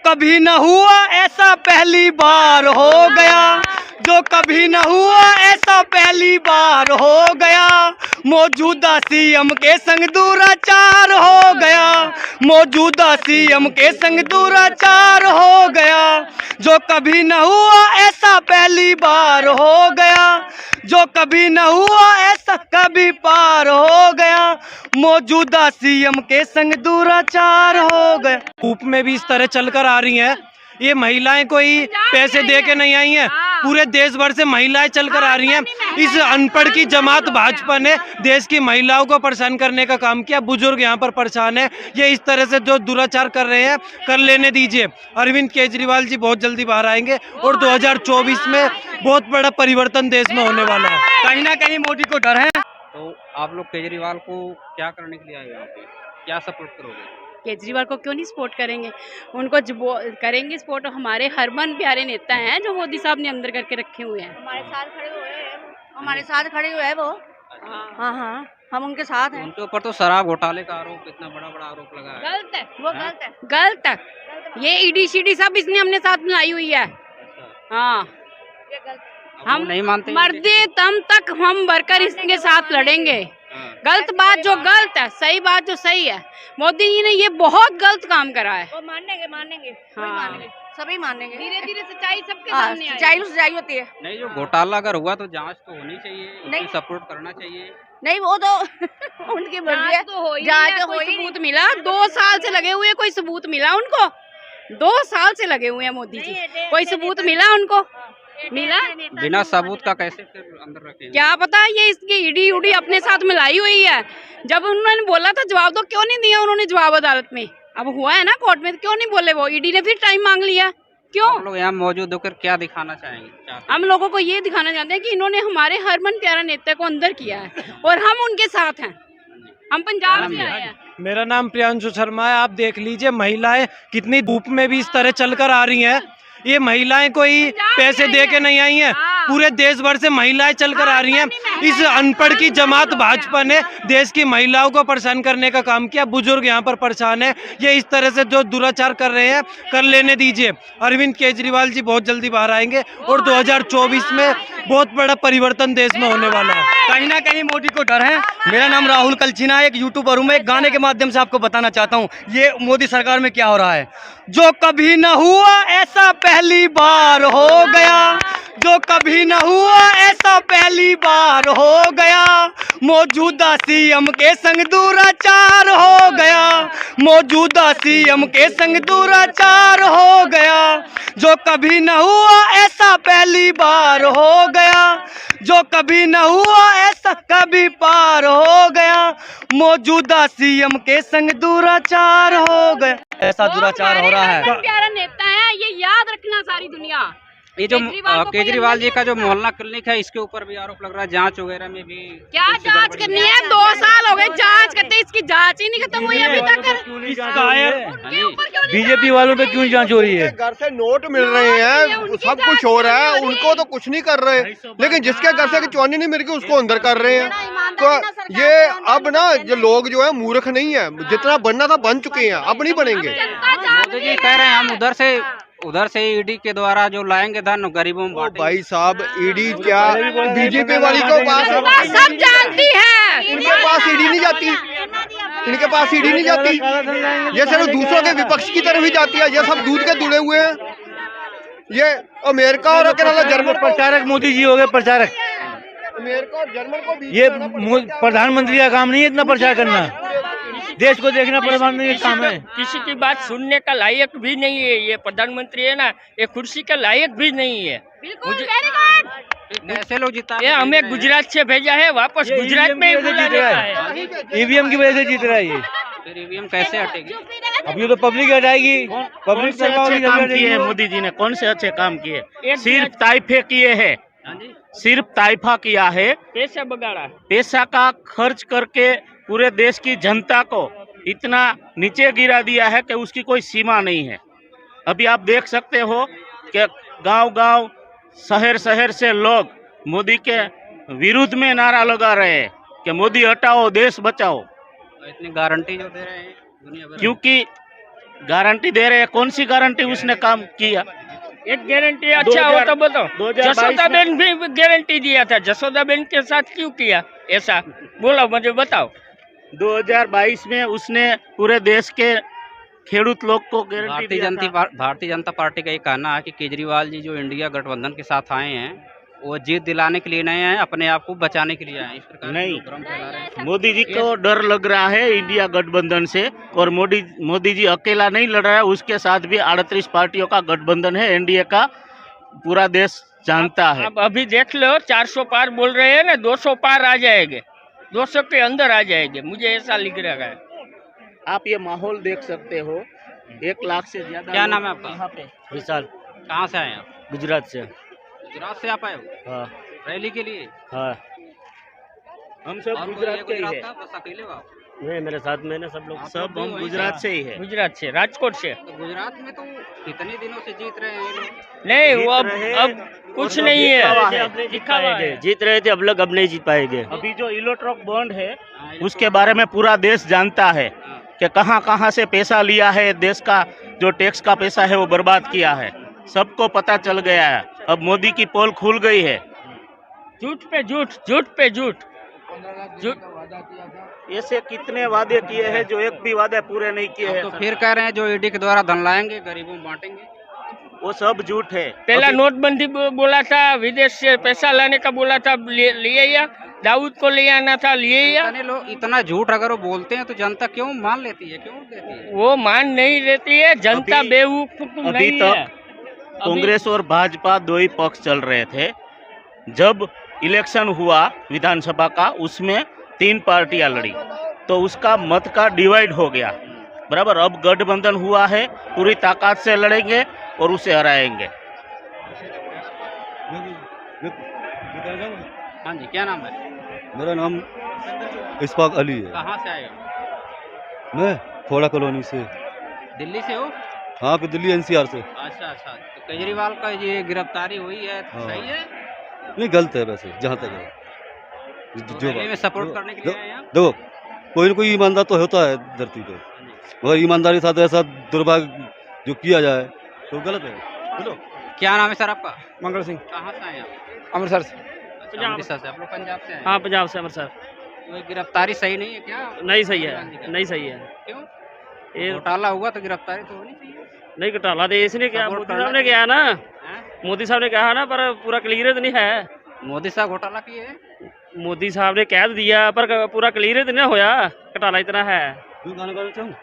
कभी न हुआ ऐसा पहली बार हो गया, जो कभी न हुआ ऐसा पहली बार हो गया। मौजूदा सीएम के संग दुराचार हो गया, मौजूदा सीएम के संग दुराचार हो गया। जो कभी न हुआ ऐसा पहली बार हो गया, जो कभी न हुआ ऐसा कभी पार हो गया। मौजूदा सीएम के संग दुराचार हो गया। धूप में भी इस तरह चलकर आ रही हैं। ये महिलाएं कोई पैसे दे के नहीं आई हैं, पूरे देश भर से महिलाएं चलकर आ रही हैं। इस अनपढ़ की जमात भाजपा ने देश की महिलाओं को परेशान करने का काम किया। बुजुर्ग यहाँ पर परेशान है। ये इस तरह से जो दुराचार कर रहे हैं कर लेने दीजिए। अरविंद केजरीवाल जी बहुत जल्दी बाहर आएंगे और 2024 में बहुत बड़ा परिवर्तन देश में होने वाला है। कहीं ना कहीं मोदी को डर है। तो आप लोग केजरीवाल को क्या करने के लिए आए यहाँ पे, क्या सपोर्ट करोगे? केजरीवाल को क्यों नहीं सपोर्ट करेंगे, उनको करेंगे सपोर्ट। हमारे हरमन प्यारे नेता हैं जो मोदी साहब ने अंदर करके रखे हुए हैं। हमारे साथ खड़े हुए हैं, हमारे साथ खड़े हुए हैं वो। हाँ हाँ, हम उनके साथ हैं। उनके ऊपर तो शराब घोटाले का आरोप, इतना बड़ा बड़ा आरोप लगा है। गलत है वो गलत है, गलत है। ये ईडी शीडी सब इसने हमने साथ मिलाई हुई है। हाँ, ये गलत। हम नहीं मानते, मर्दे दम तक हम वर्कर इसके साथ लड़ेंगे। गलत बात जो गलत है, सही बात जो सही है। मोदी जी ने ये बहुत गलत काम करा है। वो मानेंगे मानेंगे, हाँ। मानेंगे, सभी मानेंगे। धीरे धीरे सच्चाई सबके हाँ, सामने आएगी। सच्चाई सच्चाई होती है। नहीं, जो घोटाला अगर हुआ तो जांच तो होनी चाहिए, नहीं। सपोर्ट करना चाहिए। नहीं वो तो उनकी मर्जी है। तो हो ही जांच नहीं है, तो कोई हो ही सबूत मिला? 2 साल से लगे हुए, कोई सबूत मिला उनको? 2 साल से लगे हुए हैं मोदी जी, कोई सबूत मिला उनको? मिला? बिना सबूत का कैसे फिर अंदर रखेंगे? क्या पता, ये इसकी ईडी उडी अपने साथ मिलाई हुई है। जब उन्होंने बोला था जवाब दो, क्यों नहीं दिया उन्होंने जवाब अदालत में? अब हुआ है ना कोर्ट में, क्यों नहीं बोले? वो ईडी ने फिर टाइम मांग लिया, क्यों? हम लोग यहाँ मौजूद होकर क्या दिखाना चाहेंगे? हम लोगों को ये दिखाना चाहते हैं कि इन्होंने हमारे हरमन प्यारा नेता को अंदर किया है और हम उनके साथ हैं। हम पंजाब से आए हैं। मेरा नाम प्रियांशु शर्मा है। आप देख लीजिए महिलाएं कितनी धूप में भी इस तरह चलकर आ रही हैं। ये महिलाएं कोई पैसे दे के नहीं आई हैं, पूरे देश भर से महिलाएं चलकर आ रही हैं। इस अनपढ़ की जमात भाजपा ने देश की महिलाओं को परेशान करने का काम किया। बुजुर्ग यहाँ पर परेशान है। ये इस तरह से जो दुराचार कर रहे हैं कर लेने दीजिए। अरविंद केजरीवाल जी बहुत जल्दी बाहर आएंगे और 2024 में बहुत बड़ा परिवर्तन देश में होने वाला है। कहीं ना कहीं मोदी को डर है। मेरा नाम राहुल कलचीना, एक यूट्यूबर हूँ। मैं एक गाने के माध्यम से आपको बताना चाहता हूँ ये मोदी सरकार में क्या हो रहा है। जो कभी न हुआ ऐसा पहली बार हो गया, जो कभी न हुआ ऐसा पहली बार हो गया। मौजूदा सीएम के संग दुराचार हो गया, मौजूदा सीएम के संग दुराचार हो गया। जो कभी न हुआ ऐसा पहली बार हो गया, जो कभी न हुआ ऐसा कभी पार हो गया। मौजूदा सीएम के संग दुराचार हो गया। ऐसा दुराचार हो रहा है। प्यारा नेता है, ये याद रखना सारी दुनिया। ये जो केजरीवाल जी का जो मोहल्ला क्लिनिक है, इसके ऊपर भी आरोप लग रहा है। जांच वगैरह में भी क्या जांच करनी है? 2 साल हो गए जांच करते, इसकी जांच ही नहीं खत्म हुई अभी तक। बीजेपी वालों पे क्यों जांच हो रही है? घर से नोट मिल रहे हैं, सब कुछ हो रहा है, उनको तो कुछ नहीं कर रहे, लेकिन जिसके घर से चौनी नहीं मिल रही उसको अंदर कर रहे हैं। तो ये अब ना जो लोग जो है मूर्ख नहीं है, जितना बनना था बन चुके हैं, अब नहीं बनेंगे। मोदी जी कह रहे हैं हम उधर से ईडी के द्वारा जो लाएंगे धन गरीबों में बांटेंगे। भाई साहब ईडी क्या, बीजेपी वाली को सब जानती है, इनके पास ईडी नहीं जाती, इनके पास ईडी नहीं जाती। ये सिर्फ दूसरों के विपक्ष की तरफ ही जाती है। ये सब दूध के दुले हुए हैं। ये अमेरिका और जर्मन प्रचारक मोदी जी हो गए प्रचारक। अमेरिका और जर्मन को भी ये प्रधानमंत्री का काम नहीं है इतना प्रचार करना। देश को देखना प्रधानमंत्री का काम है। किसी की बात सुनने का लायक भी नहीं है। ये प्रधानमंत्री है ना, ये कुर्सी का लायक भी नहीं है। कैसे लोग जीता? ये हमें गुजरात से भेजा है, वापस गुजरात में ही बुला देता है। ईवीएम की वजह से जीत रहा है ये। फिर ईवीएम कैसे हटेगी? अब ये तो पब्लिक हटाएगी। पब्लिक से अच्छे काम किए हैं मोदी जी ने, कौन से अच्छे काम किए? सिर्फ ताइफे किए हैं, सिर्फ ताइफा किया है। पैसा बगाड़ा, पैसा का खर्च करके पूरे देश की जनता को इतना नीचे गिरा दिया है कि उसकी कोई सीमा नहीं है। अभी आप देख सकते हो कि गांव-गांव, शहर से लोग मोदी के विरुद्ध में नारा लगा रहे हैं कि मोदी हटाओ, देश बचाओ। इतनी गारंटी जो दे रहे हैं दुनिया भर में। क्योंकि गारंटी दे रहे हैं, कौन सी गारंटी उसने काम किया? एक गारंटी अच्छा हो तो बताओ। 2022 जसोदाबेन भी गारंटी दिया था, जसोदाबेन के साथ क्यों किया ऐसा, बोलो मुझे बताओ। 2022 में उसने पूरे देश के खेडूत लोग को गारंटी भारतीय जनता पार्टी का ये कहना है कि केजरीवाल जी जो इंडिया गठबंधन के साथ आए हैं वो जीत दिलाने के लिए नहीं आए, अपने आप को बचाने के लिए आए। इस प्रकार नहीं, भ्रम फैला रहे हैं। मोदी जी को डर लग रहा है इंडिया गठबंधन से, और मोदी जी अकेला नहीं लड़ रहा है, उसके साथ भी 38 पार्टियों का गठबंधन है, एनडीए का, पूरा देश जानता है। अब अभी देख लो 400 पार बोल रहे हैं ना, 200 पार आ जाएंगे, 200 के अंदर आ जाएंगे, मुझे ऐसा लिख रहा है। आप ये माहौल देख सकते हो, 1 लाख से ज्यादा। क्या नाम है आपका? यहाँ पे विशाल, कहाँ से आए आप? गुजरात से। गुजरात से आप आए हो हाँ रैली के लिए? हाँ, हम सब और कोई गुजरात है के ही गुजरात है, का? बस अकेले हो आप? नहीं मेरे साथ में ना सब लोग। आप सब लोग भी हम वहीं गुजरात से ही है। गुजरात से, राजकोट से। तो गुजरात में तो कितने दिनों से जीत रहे हैं ये लोग? नहीं जीत वो रहे अब कुछ नहीं है, जीत पाएंगे, जीत रहे थे, अब लोग अब नहीं जीत पाएंगे। अभी जो इलेक्ट्रॉक बॉन्ड है हाँ, ये उसके बारे में पूरा देश जानता है हाँ। कि कहाँ कहाँ से पैसा लिया है, देश का जो टैक्स का पैसा है वो बर्बाद किया है, सबको पता चल गया है। अब मोदी की पोल खुल गई है। झूठ पे झूठ, झूठ पे झूठ, झूठ। ऐसे कितने वादे किए हैं जो एक भी वादे पूरे नहीं किए हैं। तो फिर कह रहे हैं जो ईडी के द्वारा धन लाएंगे गरीबों में बांटेंगे। वो सब झूठ है। पहला अभी नोटबंदी बोला था, विदेश से पैसा लाने का बोला था, लिए या दाऊद को ले आना था, लिए या। इतने लोग इतना झूठ अगर वो बोलते हैं तो जनता क्यों मान लेती है, क्यों देती है? वो मान नहीं लेती है, जनता अभी- बेवकूफ अभी नहीं तक है। कांग्रेस और भाजपा दो ही पक्ष चल रहे थे। जब इलेक्शन हुआ विधानसभा का, उसमें 3 पार्टियां लड़ी, तो उसका मत का डिवाइड हो गया, बराबर। अब गठबंधन हुआ है, पूरी ताकत से लड़ेंगे और उसे हराएंगे। हाँ जी, क्या नाम है? मेरा नाम इस्फाक अली है। कहाँ से आए हो? मैं खोड़ा कॉलोनी से। दिल्ली से हो? हाँ, कि दिल्ली एनसीआर से। अच्छा अच्छा, तो केजरीवाल का ये गिरफ्तारी हुई है, हाँ। सही है? नहीं, गलत है वैसे, जहाँ तक है। तो रैली में सपोर्ट करने के लिए आए हैं आप? देखो, कोई ना कोई ईमानदार तो होता है धरती पे, मगर ईमानदारी के साथ ऐसा दुर्भाग्य जो किया जाए तो गलत है। बोलो। क्या नाम है सर आपका? मंगल सिंह, कहाँ से आए आप? अमृतसर से। अच्छा, अमृतसर से। आप लोग पंजाब से आए हैं? हाँ, पंजाब से अमृतसर। तो ये गिरफ्तारी सही नहीं है क्या? नहीं सही है, नहीं सही है। क्यों? ये घोटाला हुआ तो गिरफ्तारी तो होनी चाहिए। नहीं घोटाला तो इसने क्या, सपोर्ट मोदी करना साहब ने किया ना, हैं? मोदी साहब ने कहा ना, पर पूरा क्लियर तो नहीं है। मोदी साहब घोटाला किए हैं? मोदी साहब ने कह दिया पर पूरा क्लियर तो नहीं होया, घोटाला इतना है। गाना गाना चाहूँ।